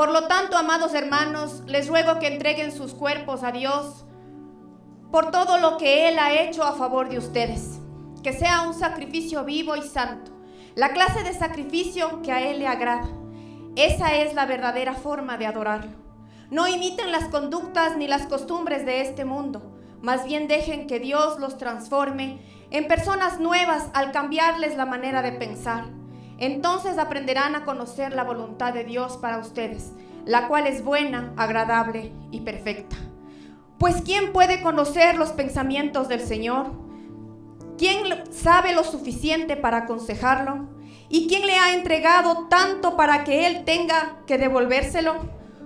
Por lo tanto, amados hermanos, les ruego que entreguen sus cuerpos a Dios por todo lo que Él ha hecho a favor de ustedes, que sea un sacrificio vivo y santo, la clase de sacrificio que a Él le agrada. Esa es la verdadera forma de adorarlo. No imiten las conductas ni las costumbres de este mundo, más bien dejen que Dios los transforme en personas nuevas al cambiarles la manera de pensar. Entonces aprenderán a conocer la voluntad de Dios para ustedes, la cual es buena, agradable y perfecta. Pues ¿quién puede conocer los pensamientos del Señor? ¿Quién sabe lo suficiente para aconsejarlo? ¿Y quién le ha entregado tanto para que Él tenga que devolvérselo?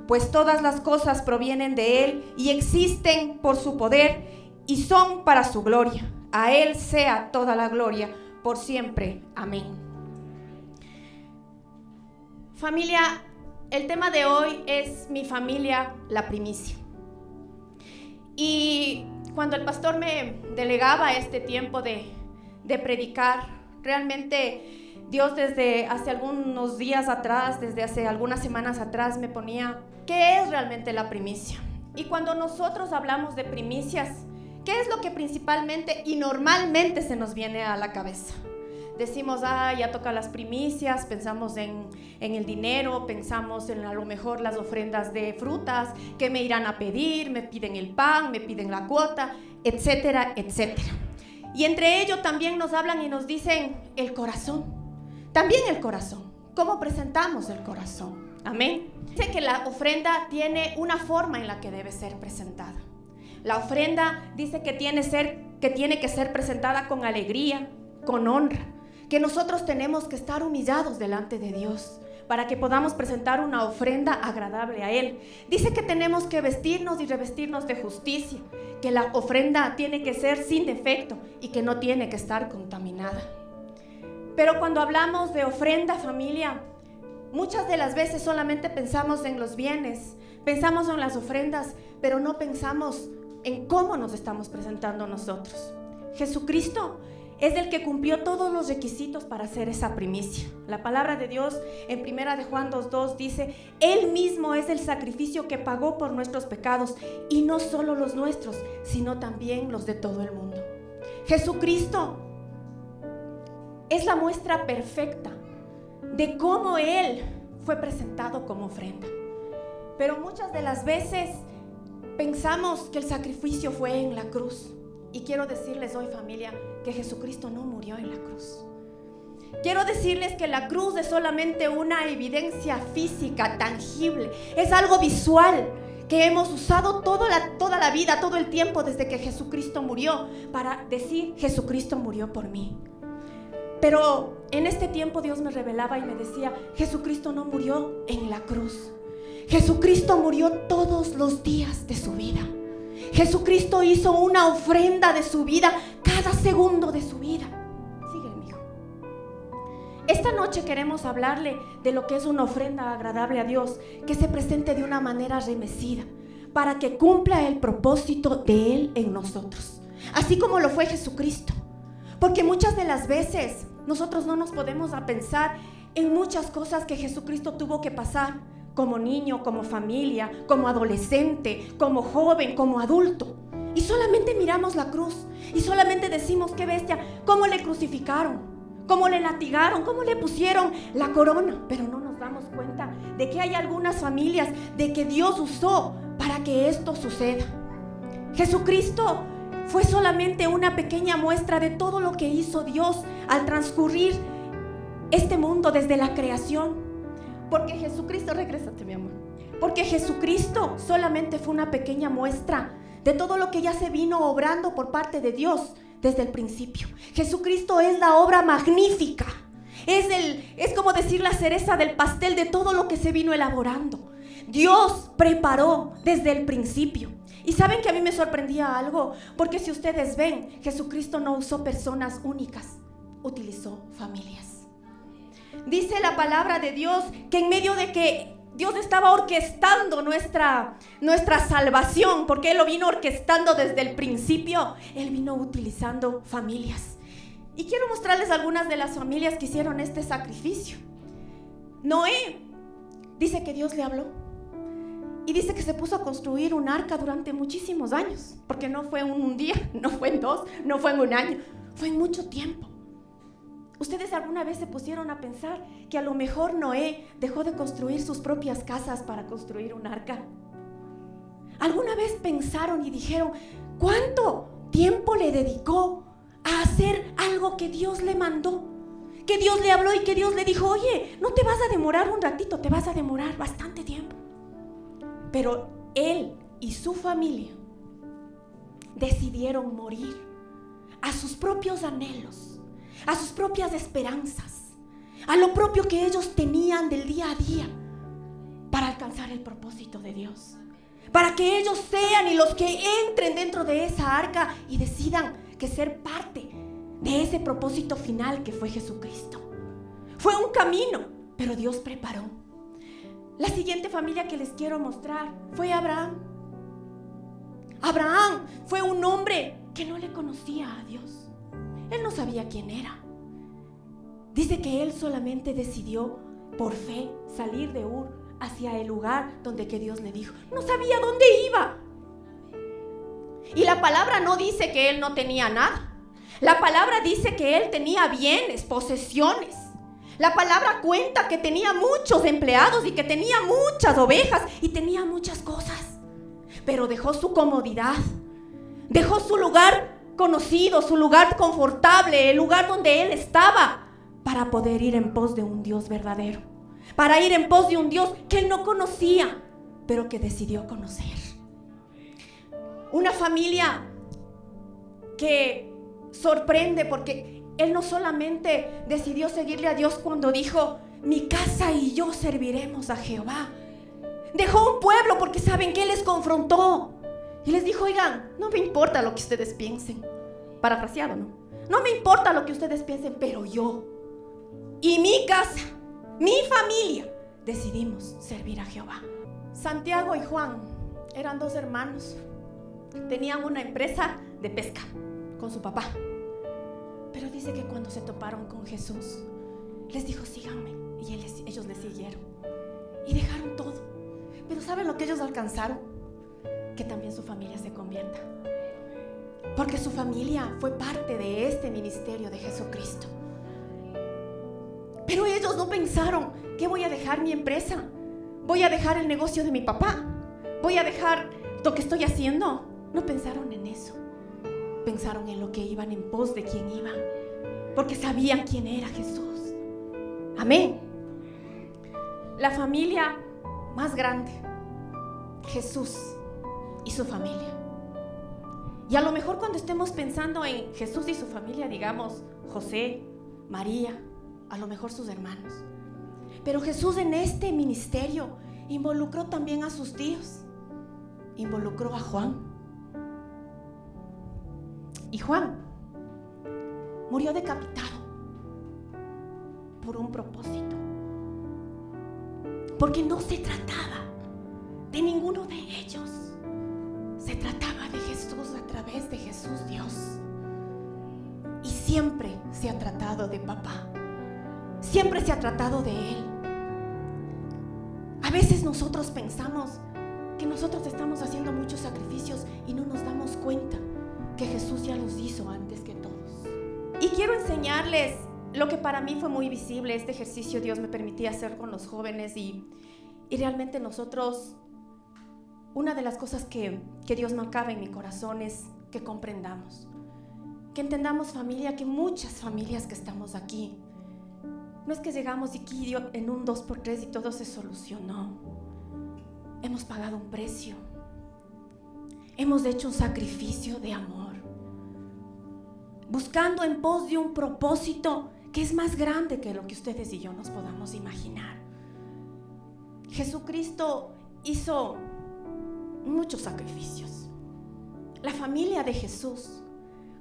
Pues todas las cosas provienen de Él y existen por su poder y son para su gloria. A Él sea toda la gloria por siempre. Amén. Familia, el tema de hoy es mi familia, la primicia. Y cuando el pastor me delegaba este tiempo de predicar, realmente Dios desde hace algunos días atrás, desde hace algunas semanas atrás me ponía, ¿qué es realmente la primicia? Y cuando nosotros hablamos de primicias, ¿qué es lo que principalmente y normalmente se nos viene a la cabeza? Decimos, ya toca las primicias, pensamos en el dinero, pensamos en a lo mejor las ofrendas de frutas, que me irán a pedir, me piden el pan, me piden la cuota, etcétera, etcétera. Y entre ello también nos hablan y nos dicen el corazón, también el corazón, ¿cómo presentamos el corazón? Amén. Dice que la ofrenda tiene una forma en la que debe ser presentada. La ofrenda dice que tiene que ser presentada con alegría, con honra, que nosotros tenemos que estar humillados delante de Dios para que podamos presentar una ofrenda agradable a Él. Dice que tenemos que vestirnos y revestirnos de justicia, que la ofrenda tiene que ser sin defecto y que no tiene que estar contaminada. Pero cuando hablamos de ofrenda, familia, muchas de las veces solamente pensamos en los bienes, pensamos en las ofrendas, pero no pensamos en cómo nos estamos presentando nosotros. Jesucristo es el que cumplió todos los requisitos para hacer esa primicia. La palabra de Dios en 1 de Juan 2:2 dice, Él mismo es el sacrificio que pagó por nuestros pecados, y no solo los nuestros, sino también los de todo el mundo. Jesucristo es la muestra perfecta de cómo Él fue presentado como ofrenda. Pero muchas de las veces pensamos que el sacrificio fue en la cruz. Y quiero decirles hoy, familia, que Jesucristo no murió en la cruz. Quiero decirles que la cruz es solamente una evidencia física, tangible. Es algo visual que hemos usado toda la vida, todo el tiempo desde que Jesucristo murió, para decir, Jesucristo murió por mí. Pero en este tiempo Dios me revelaba y me decía, Jesucristo no murió en la cruz. Jesucristo murió todos los días de su vida. Jesucristo hizo una ofrenda de su vida cada segundo de su vida. Sigue, mijo. Esta noche queremos hablarle de lo que es una ofrenda agradable a Dios, que se presente de una manera remecida, para que cumpla el propósito de Él en nosotros, así como lo fue Jesucristo. Porque muchas de las veces nosotros no nos podemos a pensar en muchas cosas que Jesucristo tuvo que pasar, como niño, como familia, como adolescente, como joven, como adulto. Y solamente miramos la cruz y solamente decimos, qué bestia, cómo le crucificaron, cómo le latigaron, cómo le pusieron la corona. Pero no nos damos cuenta de que hay algunas familias de que Dios usó para que esto suceda. Jesucristo fue solamente una pequeña muestra de todo lo que hizo Dios al transcurrir este mundo desde la creación. Porque Jesucristo, regrésate, mi amor. Porque Jesucristo solamente fue una pequeña muestra de todo lo que ya se vino obrando por parte de Dios desde el principio. Jesucristo es la obra magnífica. Es como decir la cereza del pastel de todo lo que se vino elaborando. Dios preparó desde el principio. Y saben que a mí me sorprendía algo, porque si ustedes ven, Jesucristo no usó personas únicas, utilizó familias. Dice la palabra de Dios que en medio de que Dios estaba orquestando nuestra salvación, porque Él lo vino orquestando desde el principio, Él vino utilizando familias. Y quiero mostrarles algunas de las familias que hicieron este sacrificio. Noé dice que Dios le habló Y dice que se puso a construir un arca durante muchísimos años, porque no fue en un día, no fue en 2, no fue en un año, fue en mucho tiempo. ¿Ustedes alguna vez se pusieron a pensar que a lo mejor Noé dejó de construir sus propias casas para construir un arca? ¿Alguna vez pensaron y dijeron cuánto tiempo le dedicó a hacer algo que Dios le mandó? Que Dios le habló y que Dios le dijo, oye, no te vas a demorar un ratito, te vas a demorar bastante tiempo. Pero él y su familia decidieron morir a sus propios anhelos, a sus propias esperanzas, a lo propio que ellos tenían del día a día para alcanzar el propósito de Dios. Para que ellos sean y los que entren dentro de esa arca y decidan que ser parte de ese propósito final que fue Jesucristo. Fue un camino, pero Dios preparó. La siguiente familia que les quiero mostrar fue Abraham. Abraham fue un hombre que no le conocía a Dios. Él no sabía quién era. Dice que él solamente decidió por fe salir de Ur hacia el lugar donde que Dios le dijo. No sabía dónde iba. Y la palabra no dice que él no tenía nada. La palabra dice que él tenía bienes, posesiones. La palabra cuenta que tenía muchos empleados y que tenía muchas ovejas y tenía muchas cosas. Pero dejó su comodidad, dejó su lugar conocido, su lugar confortable, el lugar donde él estaba, para poder ir en pos de un Dios verdadero, para ir en pos de un Dios que él no conocía, pero que decidió conocer. Una familia que sorprende porque él no solamente decidió seguirle a Dios cuando dijo, mi casa y yo serviremos a Jehová. Dejó un pueblo porque saben que él les confrontó y les dijo, oigan, no me importa lo que ustedes piensen. Parafraseado, ¿no? No me importa lo que ustedes piensen, pero yo y mi casa, mi familia, decidimos servir a Jehová. Santiago y Juan eran dos hermanos. Tenían una empresa de pesca con su papá. Pero dice que cuando se toparon con Jesús, les dijo, síganme. Y ellos le siguieron. Y dejaron todo. Pero ¿saben lo que ellos alcanzaron? Que también su familia se convierta. Porque su familia fue parte de este ministerio de Jesucristo. Pero ellos no pensaron que voy a dejar mi empresa. Voy a dejar el negocio de mi papá. Voy a dejar lo que estoy haciendo. No pensaron en eso. Pensaron en lo que iban en pos de quién iban, porque sabían quién era Jesús. Amén. La familia más grande, Jesús y su familia. Y a lo mejor cuando estemos pensando en Jesús y su familia, digamos José, María, a lo mejor sus hermanos. Pero Jesús en este ministerio involucró también a sus tíos, involucró a Juan. Y Juan murió decapitado por un propósito. Porque no se trataba de ninguno de ellos. Se trataba de Jesús a través de Jesús Dios. Y siempre se ha tratado de papá. Siempre se ha tratado de Él. A veces nosotros pensamos que nosotros estamos haciendo muchos sacrificios y no nos damos cuenta que Jesús ya los hizo antes que todos. Y quiero enseñarles lo que para mí fue muy visible. Este ejercicio Dios me permitía hacer con los jóvenes y realmente nosotros, una de las cosas que Dios marcaba en mi corazón es que comprendamos, que entendamos, familia, que muchas familias que estamos aquí, no es que llegamos y aquí en un 2x3 y todo se solucionó. Hemos pagado un precio. Hemos hecho un sacrificio de amor, buscando en pos de un propósito que es más grande que lo que ustedes y yo nos podamos imaginar. Jesucristo hizo muchos sacrificios. La familia de Jesús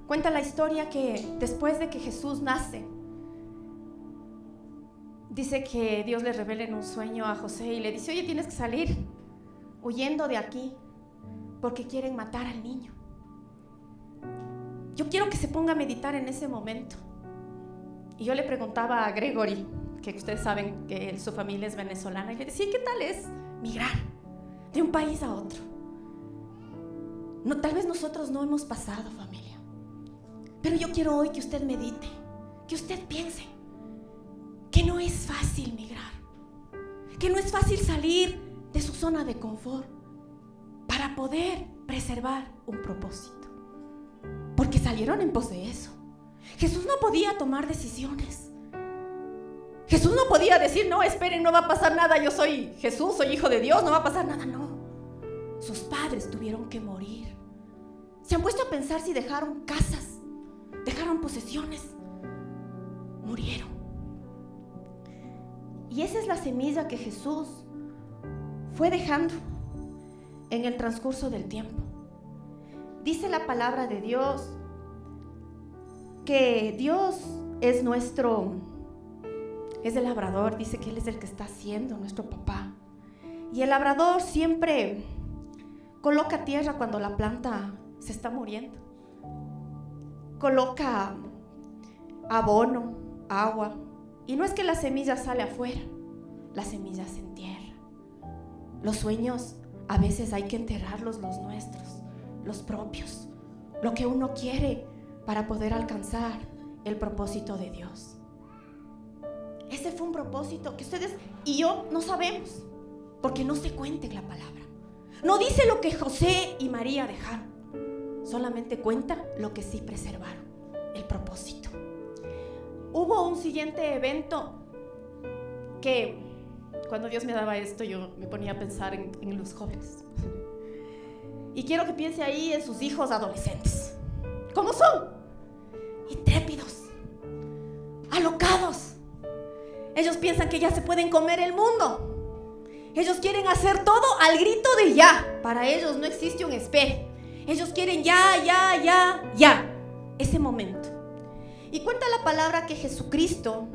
cuenta la historia que después de que Jesús nace, dice que Dios le revela en un sueño a José y le dice, oye, tienes que salir huyendo de aquí, porque quieren matar al niño. Yo quiero que se ponga a meditar en ese momento. Y yo le preguntaba a Gregory, que ustedes saben que su familia es venezolana, y le decía, ¿qué tal es migrar? de un país a otro. No, tal vez nosotros no hemos pasado, familia, pero yo quiero hoy que usted medite, que usted piense que no es fácil migrar, que no es fácil salir de su zona de confort para poder preservar un propósito, porque salieron en pos de eso. Jesús no podía tomar decisiones. Jesús no podía decir, no, esperen, no va a pasar nada, yo soy Jesús, soy hijo de Dios, no va a pasar nada. No, sus padres tuvieron que morir. ¿Se han puesto a pensar si dejaron casas, dejaron posesiones? Murieron. Y esa es la semilla que Jesús fue dejando en el transcurso del tiempo. Dice la palabra de Dios que Dios es el labrador, dice que Él es el que está haciendo, nuestro papá. Y el labrador siempre coloca tierra cuando la planta se está muriendo. Coloca abono, agua. Y no es que la semilla sale afuera, la semilla se entierra. Los sueños a veces hay que enterrarlos, los nuestros, los propios, lo que uno quiere para poder alcanzar el propósito de Dios. Ese fue un propósito que ustedes y yo no sabemos, porque no se cuenta en la palabra. No dice lo que José y María dejaron, solamente cuenta lo que sí preservaron, el propósito. Hubo un siguiente evento que cuando Dios me daba esto yo me ponía a pensar en los jóvenes. Y quiero que piense ahí en sus hijos adolescentes. ¿Cómo son? Intrépidos, alocados. Ellos piensan que ya se pueden comer el mundo. Ellos quieren hacer todo al grito de ya. Para ellos no existe un espere. Ellos quieren ya. Ese momento. Y cuenta la palabra que Jesucristo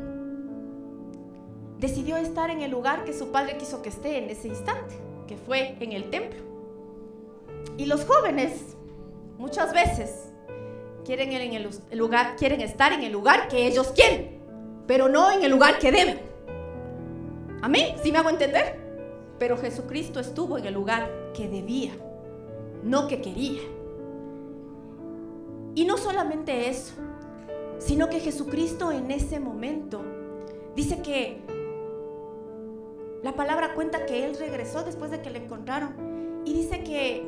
decidió estar en el lugar que su Padre quiso que esté en ese instante, que fue en el templo. Y los jóvenes muchas veces quieren estar en el lugar que ellos quieren, pero no en el lugar que deben. ¿Amén? ¿Sí me hago entender? Pero Jesucristo estuvo en el lugar que debía, no que quería. Y no solamente eso, sino que Jesucristo en ese momento dice que la palabra cuenta que Él regresó después de que le encontraron, y dice que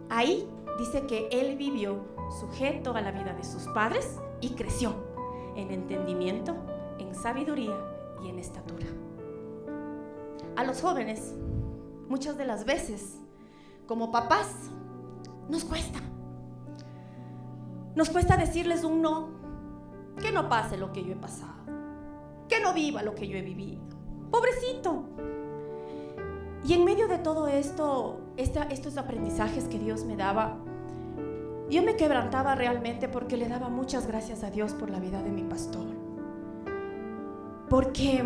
ahí dice que Él vivió sujeto a la vida de sus padres y creció en entendimiento, en sabiduría y en estatura. A los jóvenes muchas de las veces como papás nos cuesta decirles un no, que no pase lo que yo he pasado, que no viva lo que yo he vivido, pobrecito. Y en medio de todo esto, estos aprendizajes que Dios me daba, yo me quebrantaba realmente porque le daba muchas gracias a Dios por la vida de mi pastor, porque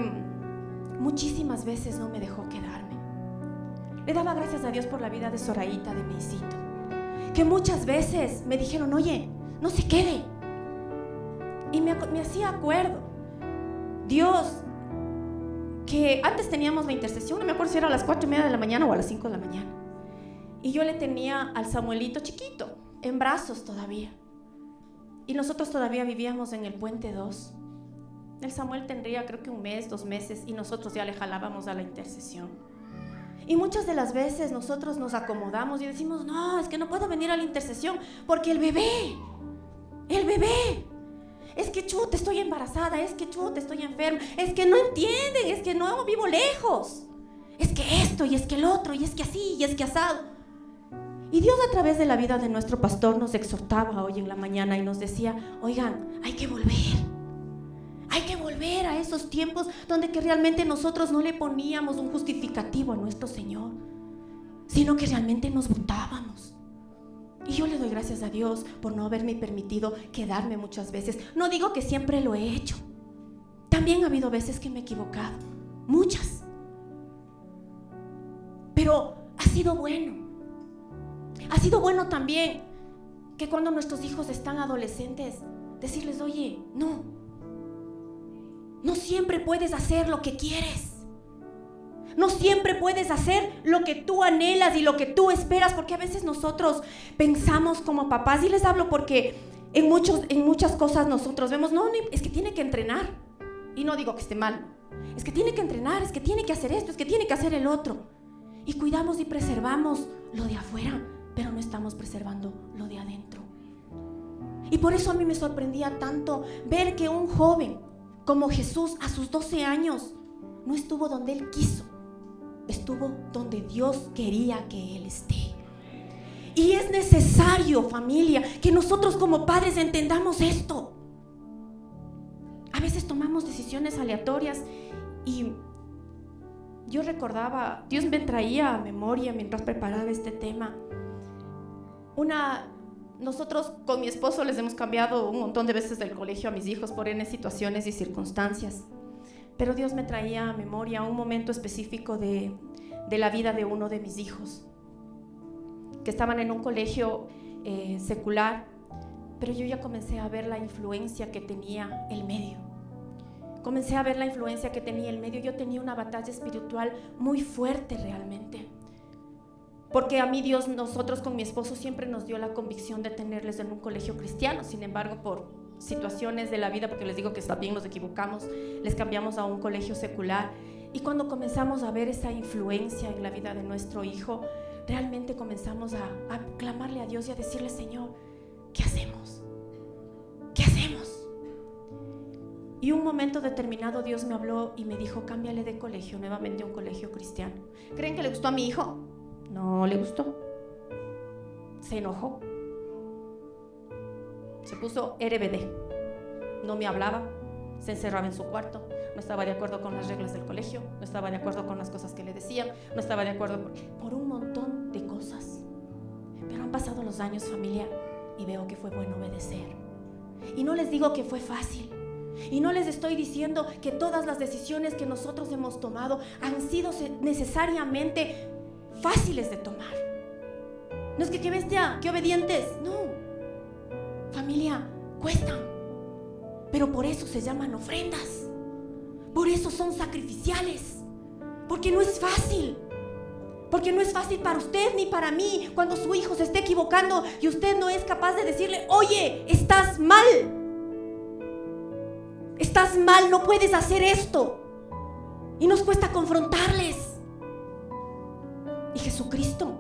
muchísimas veces no me dejó quedarme. Le daba gracias a Dios por la vida de Zoraíta, de Meisito, que muchas veces me dijeron, oye, no se quede. Y me hacía acuerdo, Dios, que antes teníamos la intercesión, no me acuerdo si era a las 4:30 de la mañana o a las 5 de la mañana. Y yo le tenía al Samuelito chiquito, en brazos todavía. Y nosotros todavía vivíamos en el Puente 2. El Samuel tendría creo que 1 mes, 2 meses, y nosotros ya le jalábamos a la intercesión. Y muchas de las veces nosotros nos acomodamos y decimos, no, es que no puedo venir a la intercesión porque el bebé, es que chuta, estoy embarazada, es que chuta, estoy enferma, es que no entienden, es que no vivo lejos, es que esto y es que el otro y es que así y es que asado. Y Dios a través de la vida de nuestro pastor nos exhortaba hoy en la mañana y nos decía, oigan, hay que volver a esos tiempos donde que realmente nosotros no le poníamos un justificativo a nuestro Señor, sino que realmente nos botábamos. Y yo le doy gracias a Dios por no haberme permitido quedarme muchas veces. No digo que siempre lo he hecho. También ha habido veces que me he equivocado. Muchas. Pero ha sido bueno. Ha sido bueno también que cuando nuestros hijos están adolescentes, decirles, oye, no siempre puedes hacer lo que quieres. No siempre puedes hacer lo que tú anhelas y lo que tú esperas, porque a veces nosotros pensamos como papás, y les hablo porque en muchas cosas nosotros vemos, no, es que tiene que entrenar. Y no digo que esté mal, es que tiene que entrenar, es que tiene que hacer esto, es que tiene que hacer el otro. Y cuidamos y preservamos lo de afuera, pero no estamos preservando lo de adentro. Y por eso a mí me sorprendía tanto ver que un joven como Jesús a sus 12 años no estuvo donde él quiso, estuvo donde Dios quería que él esté. Y es necesario, familia, que nosotros como padres entendamos esto. A veces tomamos decisiones aleatorias y yo recordaba, Dios me traía a memoria mientras preparaba este tema. Nosotros con mi esposo les hemos cambiado un montón de veces del colegio a mis hijos por N situaciones y circunstancias. Pero Dios me traía a memoria un momento específico de la vida de uno de mis hijos, que estaban en un colegio secular, pero yo ya comencé a ver la influencia que tenía el medio. Comencé a ver la influencia que tenía el medio. Yo tenía una batalla espiritual muy fuerte realmente. Porque a mí Dios, nosotros con mi esposo siempre nos dio la convicción de tenerles en un colegio cristiano. Sin embargo, por situaciones de la vida, porque les digo que también nos equivocamos, les cambiamos a un colegio secular. Y cuando comenzamos a ver esa influencia en la vida de nuestro hijo, realmente comenzamos a clamarle a Dios y a decirle: Señor, ¿qué hacemos? ¿Qué hacemos? Y un momento determinado Dios me habló y me dijo: cámbiale de colegio, nuevamente a un colegio cristiano. ¿Creen que le gustó a mi hijo? No le gustó. Se enojó. Se puso RBD. No me hablaba. Se encerraba en su cuarto. No estaba de acuerdo con las reglas del colegio. No estaba de acuerdo con las cosas que le decían. No estaba de acuerdo por un montón de cosas. Pero han pasado los años, familia, y veo que fue bueno obedecer. Y no les digo que fue fácil. Y no les estoy diciendo que todas las decisiones que nosotros hemos tomado han sido necesariamente fáciles de tomar. No es que bestia, que obedientes. No, familia, cuestan. Pero por eso se llaman ofrendas. Por eso son sacrificiales. Porque no es fácil. Porque no es fácil para usted ni para mí cuando su hijo se esté equivocando y usted no es capaz de decirle: oye, estás mal. Estás mal, no puedes hacer esto. Y nos cuesta confrontarles. Y Jesucristo,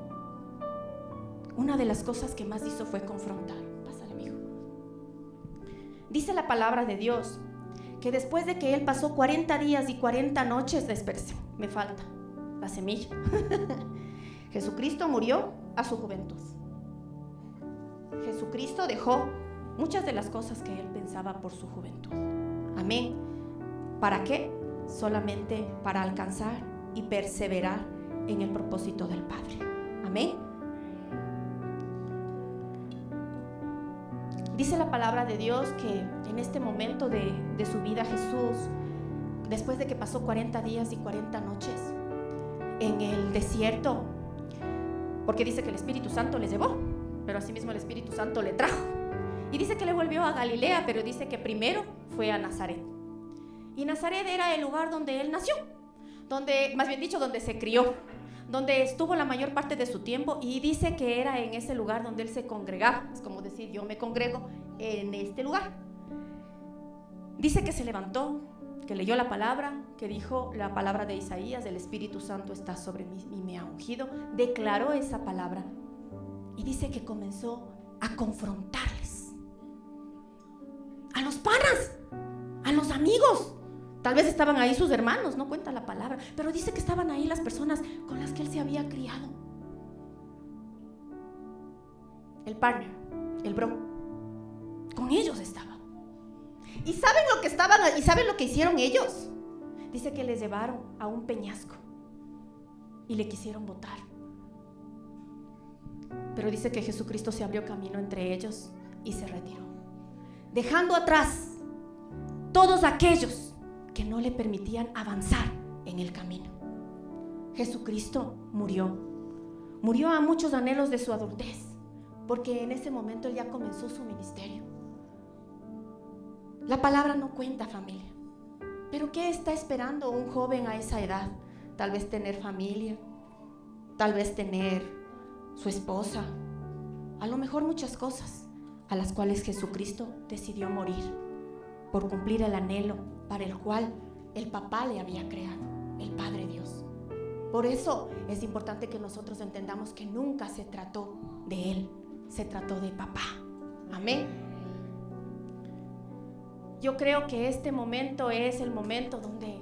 una de las cosas que más hizo fue confrontar. Pásale, mijo. Dice la palabra de Dios que después de que Él pasó 40 días y 40 noches, espérese, me falta la semilla. Jesucristo murió a su juventud. Jesucristo dejó muchas de las cosas que Él pensaba por su juventud. Amén. ¿Para qué? Solamente para alcanzar y perseverar en el propósito del Padre. Amén. Dice la palabra de Dios que en este momento de su vida, Jesús, después de que pasó 40 días y 40 noches en el desierto, porque dice que el Espíritu Santo le llevó, pero asimismo el Espíritu Santo le trajo. Y dice que le volvió a Galilea, pero dice que primero fue a Nazaret. Y Nazaret era el lugar donde él nació, más bien dicho, donde se crió, donde estuvo la mayor parte de su tiempo, y dice que era en ese lugar donde él se congregaba. Es como decir: yo me congrego en este lugar. Dice que se levantó, que leyó la palabra, que dijo la palabra de Isaías: el Espíritu Santo está sobre mí y me ha ungido. Declaró esa palabra y dice que comenzó a confrontarles, a los panas, a los amigos. Tal vez estaban ahí sus hermanos, no cuenta la palabra, pero dice que estaban ahí las personas con las que él se había criado. El partner, el bro, con ellos estaba. ¿Y saben lo que estaban? ¿Y saben lo que hicieron ellos? Dice que les llevaron a un peñasco y le quisieron botar. Pero dice que Jesucristo se abrió camino entre ellos y se retiró, dejando atrás todos aquellos que no le permitían avanzar en el camino. Jesucristo murió a muchos anhelos de su adultez, porque en ese momento él ya comenzó su ministerio. La palabra no cuenta, familia, pero ¿qué está esperando un joven a esa edad? tal vez tener familia, tal vez tener su esposa, a lo mejor muchas cosas a las cuales Jesucristo decidió morir por cumplir el anhelo para el cual el papá le había creado, el Padre Dios. Por eso es importante que nosotros entendamos que nunca se trató de él, se trató de papá. Amén. Yo creo que este momento es el momento donde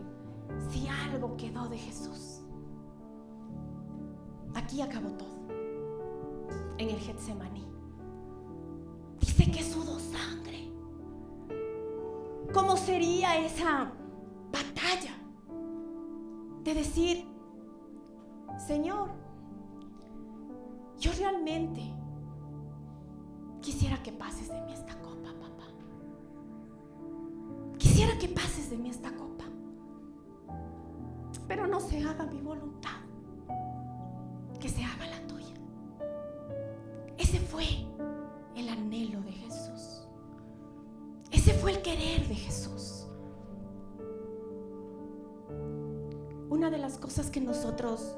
si algo quedó de Jesús, aquí acabó todo. En el Getsemaní dice que sudó sangre. ¿Cómo sería esa batalla de decir: Señor, yo realmente quisiera que pases de mí esta copa, papá? Quisiera que pases de mí esta copa, pero no se haga mi voluntad, que se haga la tuya. Ese fue el anhelo de Jesús. Ese fue el querer de Jesús. Una de las cosas que nosotros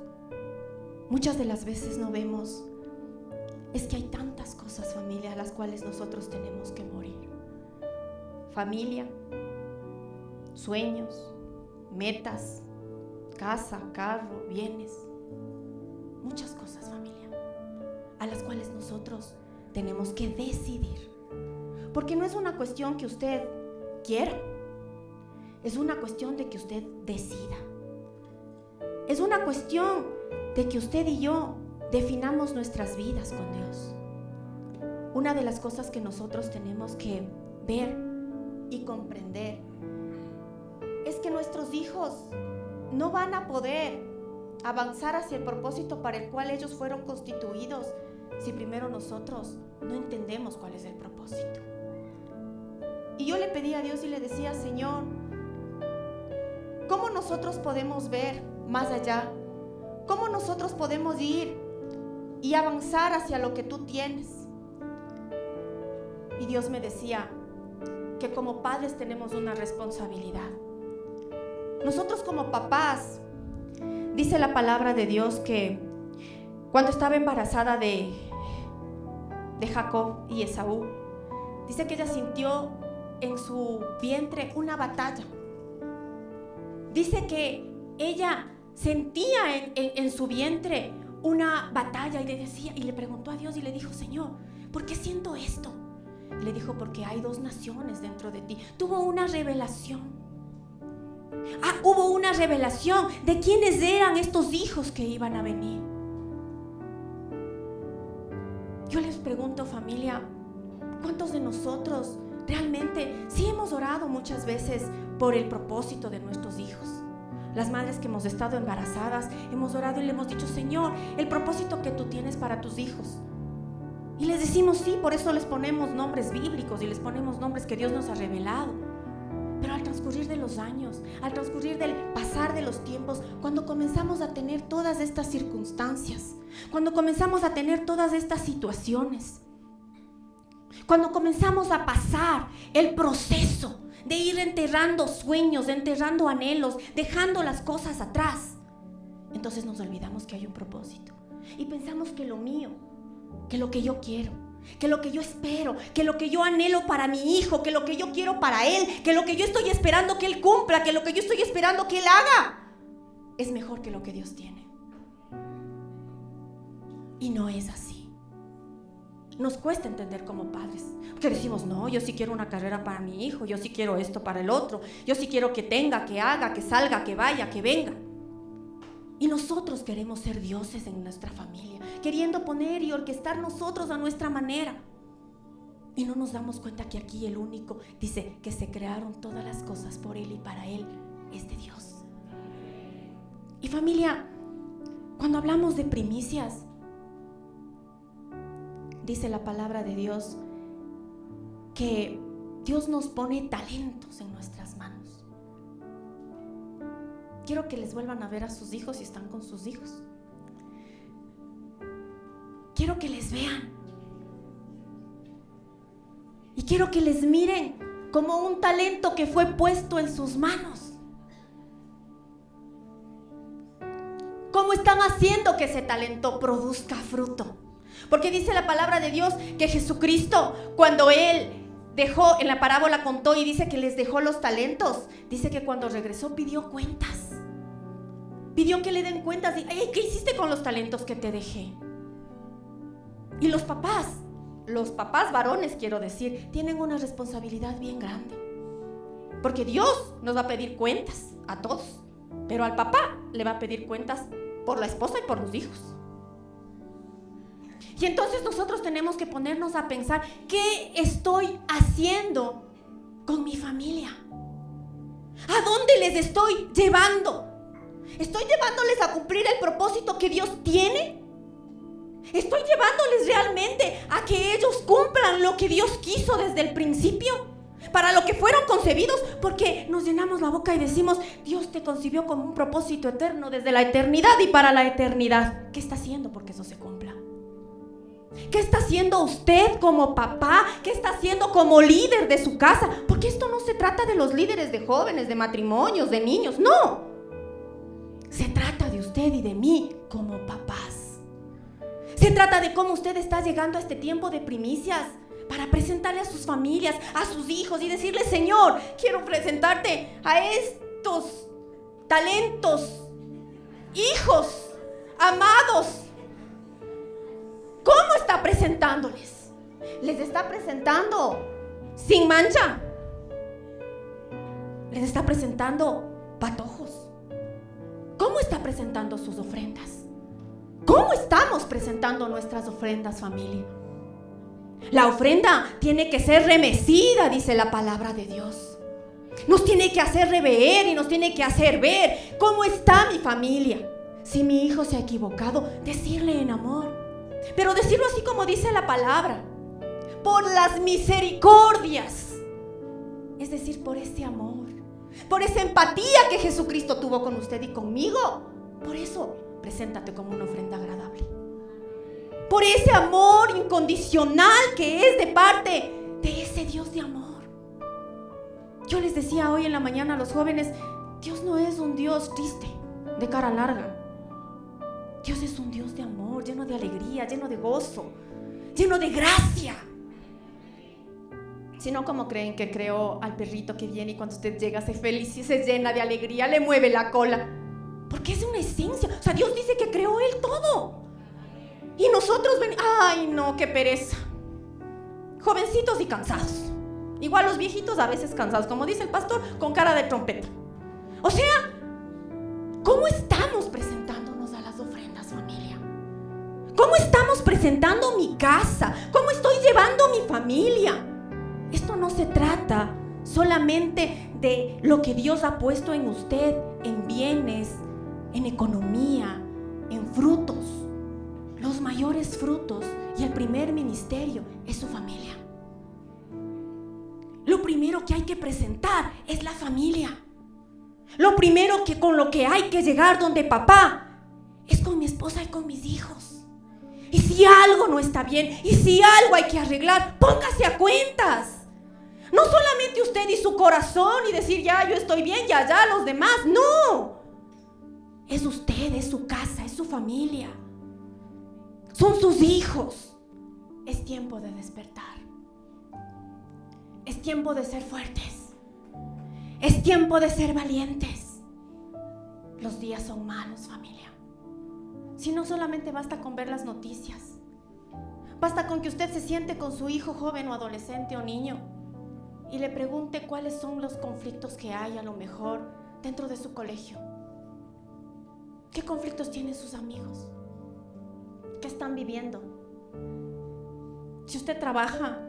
muchas de las veces no vemos es que hay tantas cosas, familia, a las cuales nosotros tenemos que morir. Familia, sueños, metas, casa, carro, bienes, muchas cosas, familia, a las cuales nosotros tenemos que decidir. Porque no es una cuestión que usted quiera, es una cuestión de que usted decida. Es una cuestión de que usted y yo definamos nuestras vidas con Dios. Una de las cosas que nosotros tenemos que ver y comprender es que nuestros hijos no van a poder avanzar hacia el propósito para el cual ellos fueron constituidos si primero nosotros no entendemos cuál es el propósito. Y yo le pedí a Dios y le decía: Señor, ¿cómo nosotros podemos ver más allá? ¿Cómo nosotros podemos ir y avanzar hacia lo que tú tienes? Y Dios me decía que como padres tenemos una responsabilidad. Nosotros como papás, dice la palabra de Dios que cuando estaba embarazada de Jacob y Esaú, dice que ella sintió en su vientre una batalla. Dice que ella sentía en su vientre una batalla y le decía, y le preguntó a Dios y le dijo: Señor, ¿por qué siento esto? Y le dijo: porque hay dos naciones dentro de ti. Tuvo una revelación. Hubo una revelación de quiénes eran estos hijos que iban a venir. Yo les pregunto, familia, ¿cuántos de nosotros realmente sí hemos orado muchas veces por el propósito de nuestros hijos? Las madres que hemos estado embarazadas, hemos orado y le hemos dicho: Señor, el propósito que tú tienes para tus hijos. Y les decimos sí, por eso les ponemos nombres bíblicos y les ponemos nombres que Dios nos ha revelado. Pero al transcurrir de los años, al transcurrir del pasar de los tiempos, cuando comenzamos a tener todas estas circunstancias, cuando comenzamos a tener todas estas situaciones, cuando comenzamos a pasar el proceso de ir enterrando sueños, enterrando anhelos, dejando las cosas atrás, entonces nos olvidamos que hay un propósito y pensamos que lo mío, que lo que yo quiero, que lo que yo espero, que lo que yo anhelo para mi hijo, que lo que yo quiero para él, que lo que yo estoy esperando que él cumpla, que lo que yo estoy esperando que él haga es mejor que lo que Dios tiene. Y no es así. Nos cuesta entender como padres, porque decimos: no, yo sí quiero una carrera para mi hijo, yo sí quiero esto para el otro, yo sí quiero que tenga, que haga, que salga, que vaya, que venga. Y nosotros queremos ser dioses en nuestra familia, queriendo poner y orquestar nosotros a nuestra manera. Y no nos damos cuenta que aquí el único, dice, que se crearon todas las cosas por Él y para Él, es de Dios. Y familia, cuando hablamos de primicias, dice la palabra de Dios que Dios nos pone talentos en nuestras manos. Quiero que les vuelvan a ver a sus hijos si están con sus hijos. Quiero que les vean. Y quiero que les miren como un talento que fue puesto en sus manos. ¿Cómo están haciendo que ese talento produzca fruto? Porque dice la palabra de Dios que Jesucristo, cuando Él dejó, en la parábola contó y dice que les dejó los talentos, dice que cuando regresó pidió cuentas. Pidió que le den cuentas de, ¿qué hiciste con los talentos que te dejé? Y los papás varones, quiero decir, tienen una responsabilidad bien grande. Porque Dios nos va a pedir cuentas a todos, pero al papá le va a pedir cuentas por la esposa y por los hijos. Y entonces nosotros tenemos que ponernos a pensar, ¿qué estoy haciendo con mi familia? ¿A dónde les estoy llevando? ¿Estoy llevándoles a cumplir el propósito que Dios tiene? ¿Estoy llevándoles realmente a que ellos cumplan lo que Dios quiso desde el principio? Para lo que fueron concebidos, porque nos llenamos la boca y decimos, Dios te concibió con un propósito eterno desde la eternidad y para la eternidad. ¿Qué está haciendo porque eso se cumpla? ¿Qué está haciendo usted como papá? ¿Qué está haciendo como líder de su casa? Porque esto no se trata de los líderes de jóvenes, de matrimonios, de niños, no. Se trata de usted y de mí como papás. Se trata de cómo usted está llegando a este tiempo de primicias para presentarle a sus familias, a sus hijos y decirle, Señor, quiero presentarte a estos talentos, hijos, amados. ¿Cómo está presentándoles? ¿Les está presentando sin mancha? ¿Les está presentando patojos? ¿Cómo está presentando sus ofrendas? ¿Cómo estamos presentando nuestras ofrendas, familia? La ofrenda tiene que ser remecida, dice la palabra de Dios. Nos tiene que hacer rever y nos tiene que hacer ver cómo está mi familia. Si mi hijo se ha equivocado, decirle en amor. Pero decirlo así como dice la palabra, por las misericordias, es decir, por ese amor, por esa empatía que Jesucristo tuvo con usted y conmigo. Por eso, preséntate como una ofrenda agradable, por ese amor incondicional que es de parte de ese Dios de amor. Yo les decía hoy en la mañana a los jóvenes, Dios no es un Dios triste, de cara larga. Dios es un Dios de amor, lleno de alegría, lleno de gozo, lleno de gracia. Si no, ¿cómo creen que creó al perrito que viene y cuando usted llega se feliz y se llena de alegría, le mueve la cola? Porque es una esencia. O sea, Dios dice que creó Él todo. Y nosotros venimos, ay no, qué pereza. Jovencitos y cansados. Igual los viejitos a veces cansados, como dice el pastor, con cara de trompeta. O sea, ¿cómo estamos presentándonos a las ofrendas, familia? ¿Cómo estamos presentando mi casa? ¿Cómo estoy llevando mi familia? Esto no se trata solamente de lo que Dios ha puesto en usted, en bienes, en economía, en frutos. Los mayores frutos y el primer ministerio es su familia. Lo primero que hay que presentar es la familia. Lo primero que con lo que hay que llegar donde papá es con mi esposa y con mis hijos. Y si algo no está bien, y si algo hay que arreglar, póngase a cuentas. No solamente usted y su corazón y decir ya yo estoy bien, ya los demás, no. Es usted, es su casa, es su familia. Son sus hijos. Es tiempo de despertar. Es tiempo de ser fuertes. Es tiempo de ser valientes. Los días son malos, familia. Si no, solamente basta con ver las noticias. Basta con que usted se siente con su hijo joven o adolescente o niño y le pregunte cuáles son los conflictos que hay a lo mejor dentro de su colegio. ¿Qué conflictos tienen sus amigos? ¿Qué están viviendo? Si usted trabaja,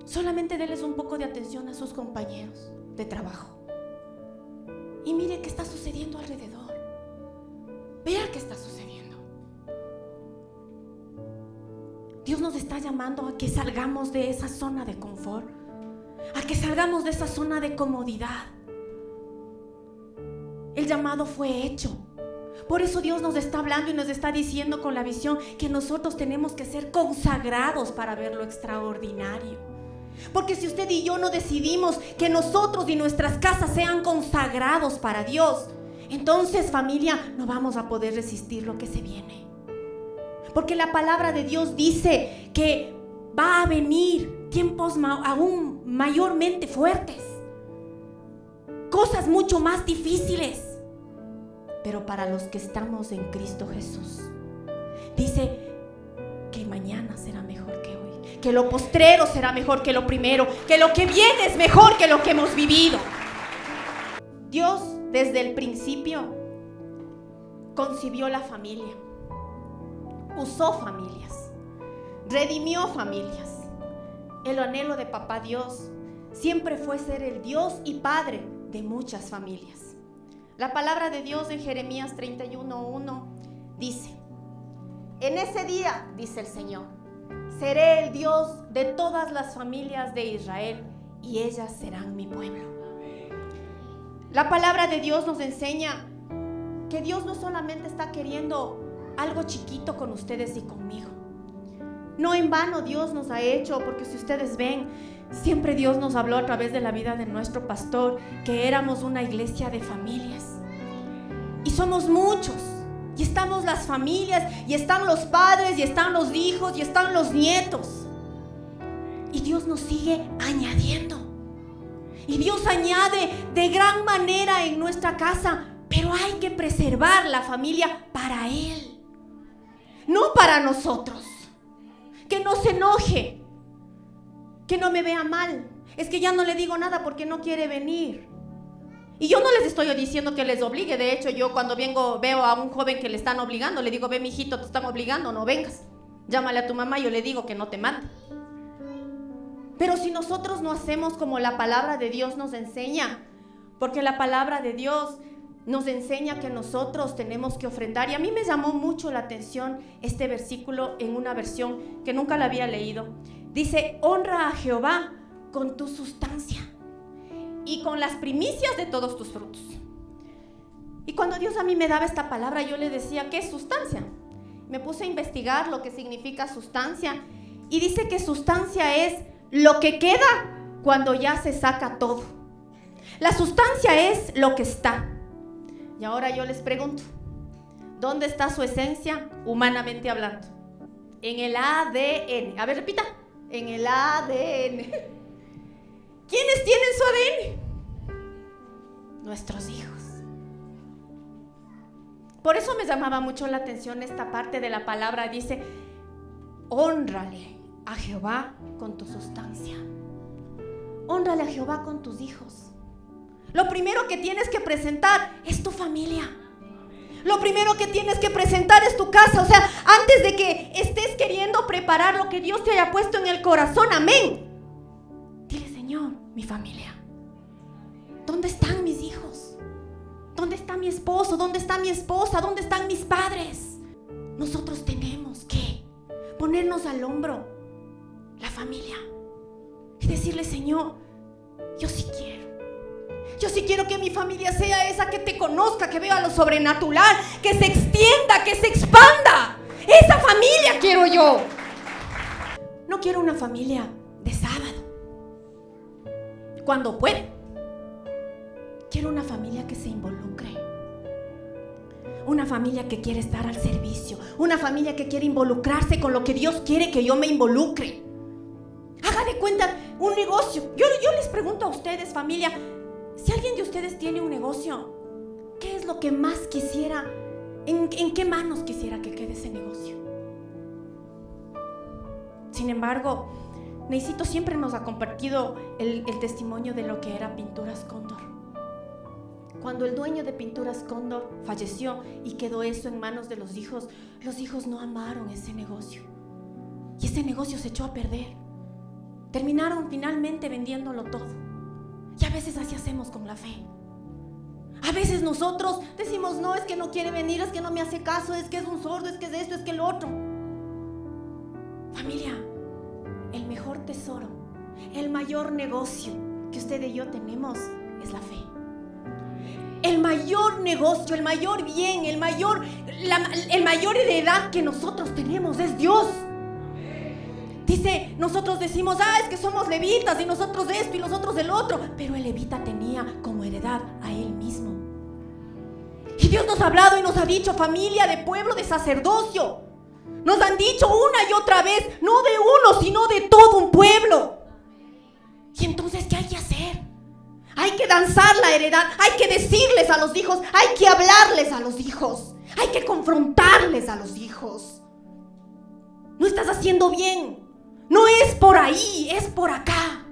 solamente déles un poco de atención a sus compañeros de trabajo. Y mire qué está sucediendo alrededor. Vea qué está sucediendo. Dios nos está llamando a que salgamos de esa zona de confort, a que salgamos de esa zona de comodidad. El llamado fue hecho. Por eso Dios nos está hablando y nos está diciendo con la visión que nosotros tenemos que ser consagrados para ver lo extraordinario. Porque si usted y yo no decidimos que nosotros y nuestras casas sean consagrados para Dios, entonces, familia, no vamos a poder resistir lo que se viene. Porque la palabra de Dios dice que va a venir tiempos aún mayormente fuertes, cosas mucho más difíciles. Pero para los que estamos en Cristo Jesús, dice que mañana será mejor que hoy, que lo postrero será mejor que lo primero, que lo que viene es mejor que lo que hemos vivido. Dios desde el principio concibió la familia, usó familias, redimió familias. El anhelo de Papá Dios siempre fue ser el Dios y Padre de muchas familias. La palabra de Dios en Jeremías 31:1 dice: en ese día, dice el Señor, seré el Dios de todas las familias de Israel y ellas serán mi pueblo. La palabra de Dios nos enseña que Dios no solamente está queriendo algo chiquito con ustedes y conmigo. No en vano Dios nos ha hecho, porque si ustedes ven, siempre Dios nos habló a través de la vida de nuestro pastor que éramos una iglesia de familias. Y somos muchos, y estamos las familias, y están los padres, y están los hijos, y están los nietos. Y Dios nos sigue añadiendo. Y Dios añade de gran manera en nuestra casa, pero hay que preservar la familia para Él, no para nosotros. Que no se enoje, que no me vea mal. Es que ya no le digo nada porque no quiere venir. Y yo no les estoy diciendo que les obligue. De hecho, yo cuando veo a un joven que le están obligando, le digo: ve, mijito, te están obligando, no vengas. Llámale a tu mamá, yo le digo que no te mande. Pero si nosotros no hacemos como la palabra de Dios nos enseña, porque la palabra de Dios nos enseña que nosotros tenemos que ofrendar. Y a mí me llamó mucho la atención este versículo en una versión que nunca la había leído. Dice: honra a Jehová con tu sustancia y con las primicias de todos tus frutos. Y cuando Dios a mí me daba esta palabra, yo le decía: ¿qué es sustancia? Me puse a investigar lo que significa sustancia, y dice que sustancia es lo que queda cuando ya se saca todo. La sustancia es lo que está. Y ahora yo les pregunto: ¿dónde está su esencia humanamente hablando? En el ADN. A ver, repita. En el ADN. ¿Quiénes tienen su ADN? Nuestros hijos. Por eso me llamaba mucho la atención esta parte de la palabra. Dice: hónrale a Jehová con tu sustancia. Hónrale a Jehová con tus hijos. Lo primero que tienes que presentar es tu familia. Lo primero que tienes que presentar es tu casa. O sea, antes de que estés queriendo preparar lo que Dios te haya puesto en el corazón, amén, dile: Señor, mi familia, ¿dónde están mis hijos? ¿Dónde está mi esposo? ¿Dónde está mi esposa? ¿Dónde están mis padres? Nosotros tenemos que ponernos al hombro la familia y decirle: Señor, yo sí quiero. Yo sí quiero que mi familia sea esa que te conozca, que vea lo sobrenatural, que se extienda, que se expanda. Esa familia quiero yo. No quiero una familia de sábado, cuando puede. Quiero una familia que se involucre. Una familia que quiere estar al servicio. Una familia que quiere involucrarse con lo que Dios quiere que yo me involucre. Haga de cuenta un negocio. Yo les pregunto a ustedes, familia, si alguien de ustedes tiene un negocio, ¿qué es lo que más quisiera? ¿En qué manos quisiera que quede ese negocio? Sin embargo, Neisito siempre nos ha compartido el testimonio de lo que era Pinturas Cóndor. Cuando el dueño de Pinturas Cóndor falleció y quedó eso en manos de los hijos no amaron ese negocio. Y ese negocio se echó a perder. Terminaron finalmente vendiéndolo todo. Y a veces así hacemos con la fe. A veces nosotros decimos: no, es que no quiere venir, es que no me hace caso, es que es un sordo, es que es esto, es que lo otro. Familia, el mejor tesoro, el mayor negocio que usted y yo tenemos es la fe. El mayor negocio, el mayor bien, el mayor heredad que nosotros tenemos es Dios. Dice, nosotros decimos: es que somos levitas y nosotros esto y nosotros el otro. Pero el levita tenía como heredad a él mismo. Y Dios nos ha hablado y nos ha dicho: familia de pueblo, de sacerdocio. Nos han dicho una y otra vez: no de uno, sino de todo un pueblo. Y entonces, ¿qué hay que hacer? Hay que danzar la heredad, hay que decirles a los hijos, hay que hablarles a los hijos, hay que confrontarles a los hijos. No estás haciendo bien, no es por ahí, es por acá.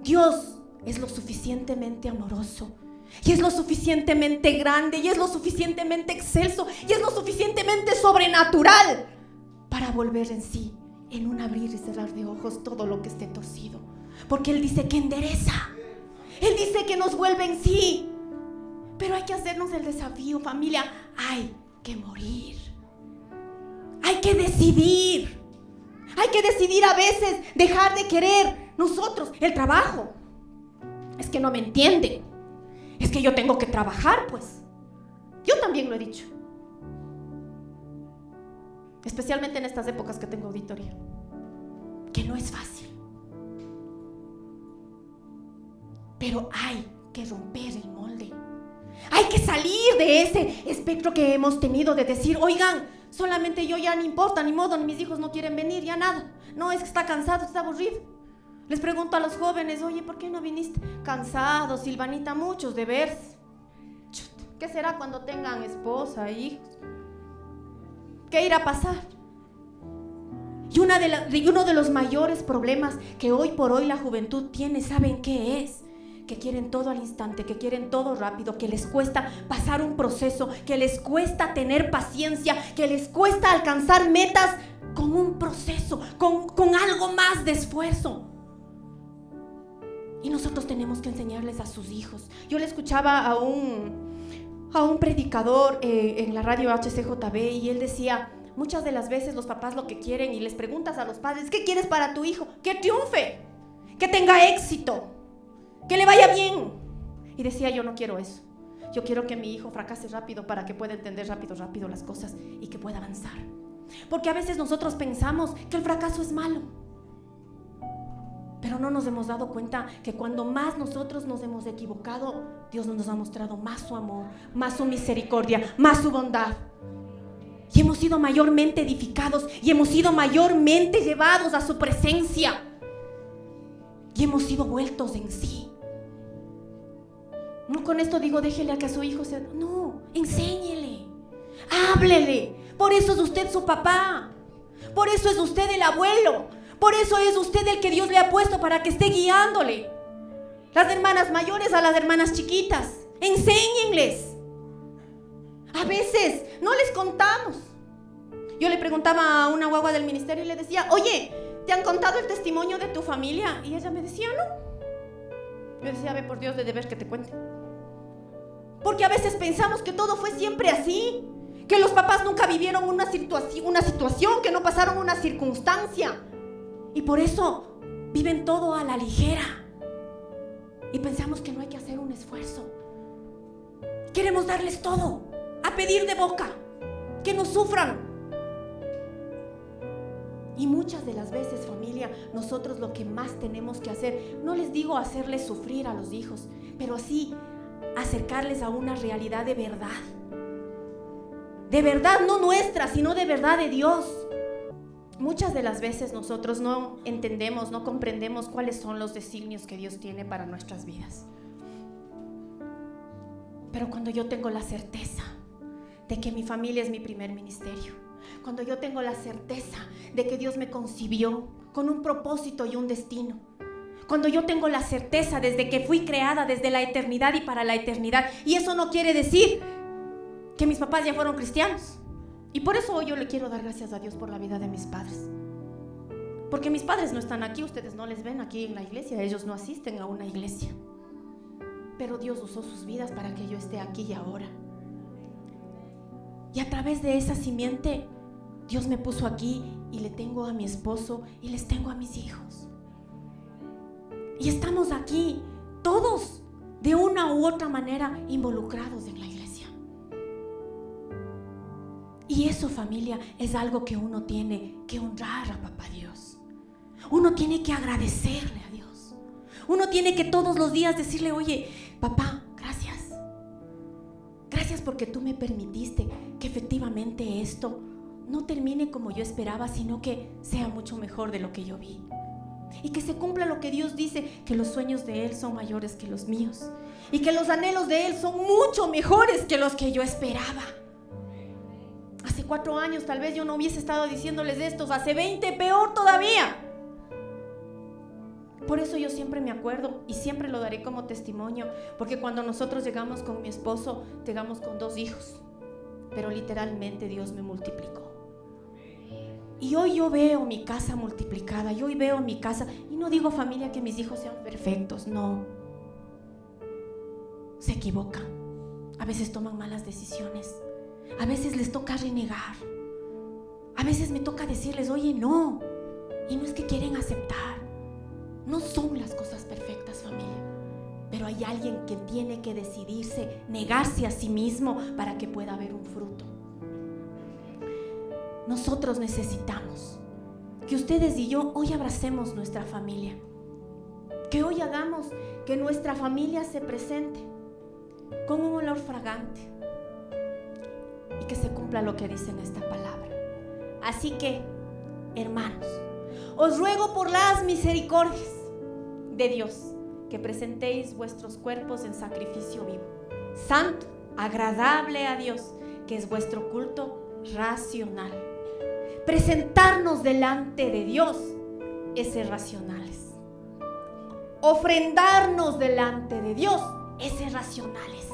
Dios es lo suficientemente amoroso, y es lo suficientemente grande, y es lo suficientemente excelso, y es lo suficientemente sobrenatural para volver en sí, en un abrir y cerrar de ojos, todo lo que esté torcido. Porque Él dice que endereza, Él dice que nos vuelve en sí. Pero hay que hacernos el desafío, familia. Hay que morir, hay que decidir. Hay que decidir a veces dejar de querer nosotros el trabajo. Es que no me entienden, es que yo tengo que trabajar, pues. Yo también lo he dicho, especialmente en estas épocas que tengo auditoría, que no es fácil. Pero hay que romper el molde. Hay que salir de ese espectro que hemos tenido de decir: oigan, solamente yo, ya no importa, ni modo, ni mis hijos no quieren venir, ya nada. No, es que está cansado, está aburrido. Les pregunto a los jóvenes: oye, ¿por qué no viniste? Cansado, Silvanita, muchos deberes. ¿Qué será cuando tengan esposa, hijos? ¿Qué irá a pasar? Y uno de los mayores problemas que hoy por hoy la juventud tiene, ¿saben qué es? Que quieren todo al instante, que quieren todo rápido, que les cuesta pasar un proceso, que les cuesta tener paciencia, que les cuesta alcanzar metas con un proceso, con algo más de esfuerzo. Y nosotros tenemos que enseñarles a sus hijos. Yo le escuchaba a un predicador en la radio HCJB, y él decía: muchas de las veces los papás lo que quieren, y les preguntas a los padres: ¿qué quieres para tu hijo? Que triunfe, que tenga éxito, que le vaya bien. Y decía: yo no quiero eso. Yo quiero que mi hijo fracase rápido para que pueda entender rápido las cosas y que pueda avanzar. Porque a veces nosotros pensamos que el fracaso es malo, pero no nos hemos dado cuenta que cuando más nosotros nos hemos equivocado, Dios nos ha mostrado más su amor, más su misericordia, más su bondad. Y hemos sido mayormente edificados, y hemos sido mayormente llevados a su presencia, y hemos sido vueltos en sí. No con esto digo déjele a que a su hijo sea, no, enséñele, háblele. Por eso es usted su papá, por eso es usted el abuelo, por eso es usted el que Dios le ha puesto para que esté guiándole. Las hermanas mayores a las hermanas chiquitas, enséñenles. A veces no les contamos. Yo le preguntaba a una guagua del ministerio y le decía: oye, ¿te han contado el testimonio de tu familia? Y ella me decía: no. Yo decía: ve por Dios, de ver que te cuente. Porque a veces pensamos que todo fue siempre así, que los papás nunca vivieron una situación, que no pasaron una circunstancia, y por eso viven todo a la ligera, y pensamos que no hay que hacer un esfuerzo. Queremos darles todo a pedir de boca, que no sufran. Y muchas de las veces, familia, nosotros lo que más tenemos que hacer, no les digo hacerles sufrir a los hijos, pero sí acercarles a una realidad de verdad no nuestra, sino de verdad de Dios. Muchas de las veces nosotros no entendemos, no comprendemos cuáles son los designios que Dios tiene para nuestras vidas. Pero cuando yo tengo la certeza de que mi familia es mi primer ministerio, cuando yo tengo la certeza de que Dios me concibió con un propósito y un destino, cuando yo tengo la certeza desde que fui creada desde la eternidad y para la eternidad, y eso no quiere decir que mis papás ya fueron cristianos, y por eso hoy yo le quiero dar gracias a Dios por la vida de mis padres, porque mis padres no están aquí, ustedes no les ven aquí en la iglesia, ellos no asisten a una iglesia, pero Dios usó sus vidas para que yo esté aquí y ahora. Y a través de esa simiente, Dios me puso aquí, y le tengo a mi esposo y les tengo a mis hijos. Y estamos aquí todos de una u otra manera involucrados en la iglesia. Y eso, familia, es algo que uno tiene que honrar a Papá Dios. Uno tiene que agradecerle a Dios. Uno tiene que todos los días decirle: oye, papá, gracias Gracias porque tú me permitiste que efectivamente esto no termine como yo esperaba, sino que sea mucho mejor de lo que yo vi. Y que se cumpla lo que Dios dice, que los sueños de Él son mayores que los míos. Y que los anhelos de Él son mucho mejores que los que yo esperaba. Hace 4 años tal vez yo no hubiese estado diciéndoles esto, hace 20 peor todavía. Por eso yo siempre me acuerdo y siempre lo daré como testimonio, porque cuando nosotros llegamos con mi esposo, llegamos con 2 hijos, pero literalmente Dios me multiplicó. Y hoy yo veo mi casa multiplicada, y hoy veo mi casa, y no digo, familia, que mis hijos sean perfectos, no. Se equivocan, a veces toman malas decisiones, a veces les toca renegar, a veces me toca decirles, oye, no, y no es que quieren aceptar. No son las cosas perfectas, familia, pero hay alguien que tiene que decidirse, negarse a sí mismo para que pueda haber un fruto. Nosotros necesitamos que ustedes y yo hoy abracemos nuestra familia, que hoy hagamos que nuestra familia se presente con un olor fragante y que se cumpla lo que dice en esta palabra. Así que, hermanos, os ruego por las misericordias de Dios que presentéis vuestros cuerpos en sacrificio vivo, santo, agradable a Dios, que es vuestro culto racional. Presentarnos delante de Dios es ser racionales. Ofrendarnos delante de Dios es ser racionales.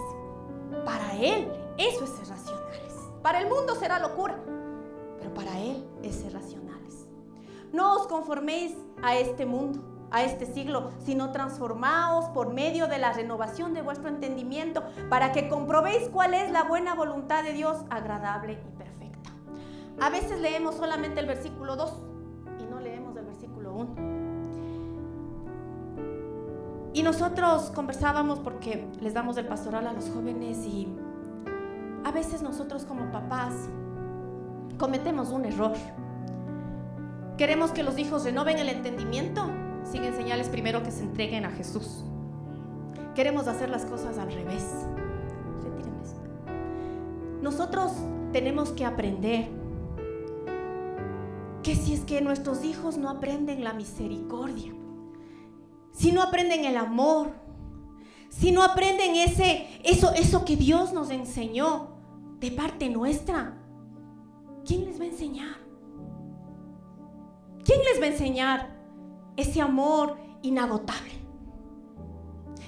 Para Él, eso es ser racionales. Para el mundo será locura, pero para Él es ser racionales. No os conforméis a este mundo, a este siglo, sino transformaos por medio de la renovación de vuestro entendimiento, para que comprobéis cuál es la buena voluntad de Dios, agradable y perfecta. A veces leemos solamente el versículo 2 y no leemos el versículo 1. Y nosotros conversábamos porque les damos el pastoral a los jóvenes, y a veces nosotros como papás cometemos un error. Queremos que los hijos renoven el entendimiento sin enseñarles primero que se entreguen a Jesús. Queremos hacer las cosas al revés. Retírenme esto. Nosotros tenemos que aprender que si es que nuestros hijos no aprenden la misericordia, si no aprenden el amor, si no aprenden eso que Dios nos enseñó de parte nuestra, ¿quién les va a enseñar? ¿Quién les va a enseñar ese amor inagotable?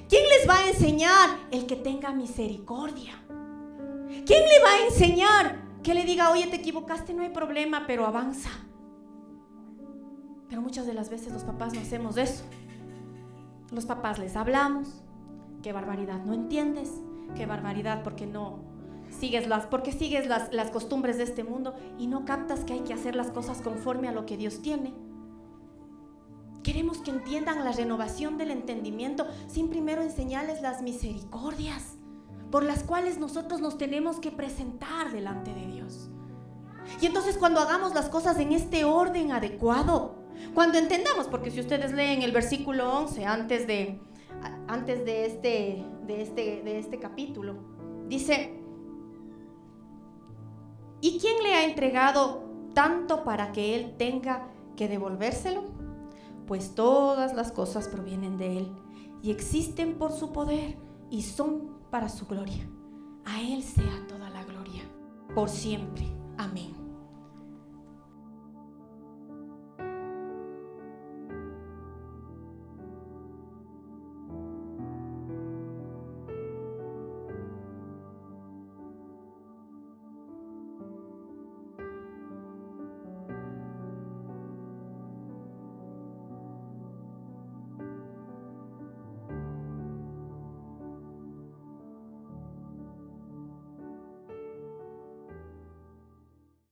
¿Quién les va a enseñar el que tenga misericordia? ¿Quién le va a enseñar que le diga, oye, te equivocaste, no hay problema, pero avanza? Pero muchas de las veces los papás no hacemos eso. Los papás les hablamos, qué barbaridad, no entiendes, qué barbaridad, porque sigues las costumbres de este mundo y no captas que hay que hacer las cosas conforme a lo que Dios tiene. Queremos que entiendan la renovación del entendimiento sin primero enseñarles las misericordias por las cuales nosotros nos tenemos que presentar delante de Dios. Y entonces cuando hagamos las cosas en este orden adecuado, cuando entendamos, porque si ustedes leen el versículo 11 antes de este capítulo, dice: ¿y quién le ha entregado tanto para que él tenga que devolvérselo? Pues todas las cosas provienen de él y existen por su poder y son para su gloria. A él sea toda la gloria por siempre. Amén.